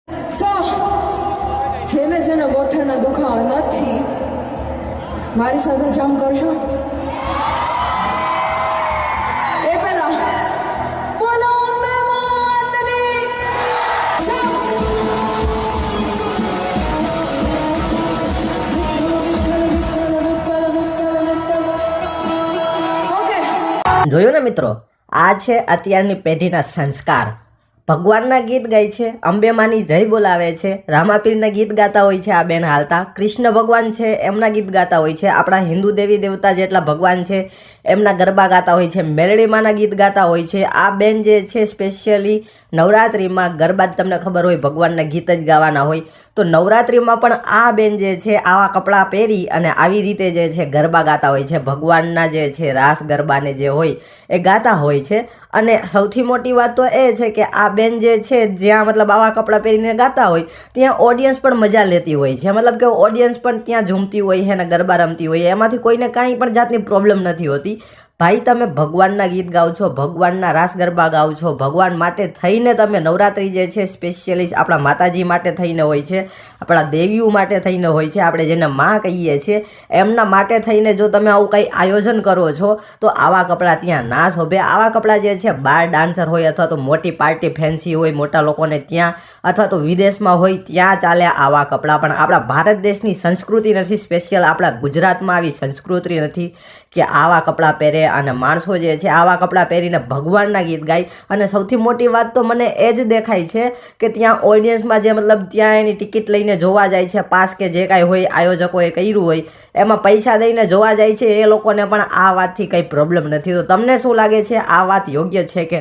સો જેને જેને ગોઠણના દુખાવા નથી મારી સાથે જામ કરશો એ પેલા બોલો અંબે માતની ઓકે જોયું ને મિત્રો, આ છે અત્યારની પેઢીના સંસ્કાર. ભગવાનના ગીત ગાય છે, અંબેમાની જય બોલાવે છે, રામાપીરના ગીત ગાતા હોય છે આ બેન હાલતા, કૃષ્ણ ભગવાન છે એમના ગીત ગાતા હોય છે, આપણા હિન્દુ દેવી દેવતા જેટલા ભગવાન છે એમના ગરબા ગાતા હોય છે, મેલડીમાંના ગીત ગાતા હોય છે. આ બેન જે છે સ્પેશિયલી નવરાત્રિમાં ગરબા જ તમને ખબર હોય ભગવાનના ગીત જ ગાવાના હોય, તો નવરાત્રિમાં પણ આ બેન જે છે આવા કપડાં પહેરી અને આવી રીતે જે છે ગરબા ગાતા હોય છે. ભગવાનના જે છે રાસ ગરબાને જે હોય એ ગાતા હોય છે. અને સૌથી મોટી વાત તો એ છે કે આ બેન જે છે જ્યાં મતલબ આવા કપડાં પહેરીને ગાતા હોય ત્યાં ઓડિયન્સ પણ મજા લેતી હોય છે, મતલબ કે ઓડિયન્સ પણ ત્યાં ઝૂમતી હોય છે અને ગરબા રમતી હોય, એમાંથી કોઈને કાંઈ પણ જાતની પ્રોબ્લેમ નથી હોતી. ભાઈ તમે ભગવાનના ગીત ગાઓ છો, ભગવાનના રાસ ગરબા ગાઓ છો, ભગવાન માટે થઈને તમે નવરાત્રિ જે છે સ્પેશિયલી આપણા માતાજી માટે થઈને હોય છે, આપણા દેવીઓ માટે થઈને હોય છે, આપણે જેને માં કહીએ છીએ એમના માટે થઈને જો તમે આવું કંઈ આયોજન કરો છો તો આવા કપડાં ત્યાં ના શોભે. આવા કપડાં જે છે બાર ડાન્સર હોય અથવા તો મોટી પાર્ટી ફેન્સી હોય મોટા લોકોને ત્યાં અથવા તો વિદેશમાં હોય ત્યાં ચાલે આવા કપડાં, પણ આપણા ભારત દેશની સંસ્કૃતિ નથી, સ્પેશિયલ આપણા ગુજરાતમાં આવી સંસ્કૃતિ નથી કે આવા કપડાં પહેરે અને માણસો જે છે આવા કપડાં પહેરીને ભગવાનના ગીત ગાય. અને સૌથી મોટી વાત તો મને એ જ દેખાય છે કે ત્યાં ઓડિયન્સમાં જે મતલબ ત્યાં એની ટિકિટ લઈને જોવા જાય છે, પાસ કે જે કાંઈ હોય આયોજકોએ કર્યું હોય એમાં પૈસા દઈને જોવા જાય છે એ લોકોને પણ આ વાતથી કંઈ પ્રોબ્લેમ નથી. તો તમને શું લાગે છે, આ વાત યોગ્ય છે કે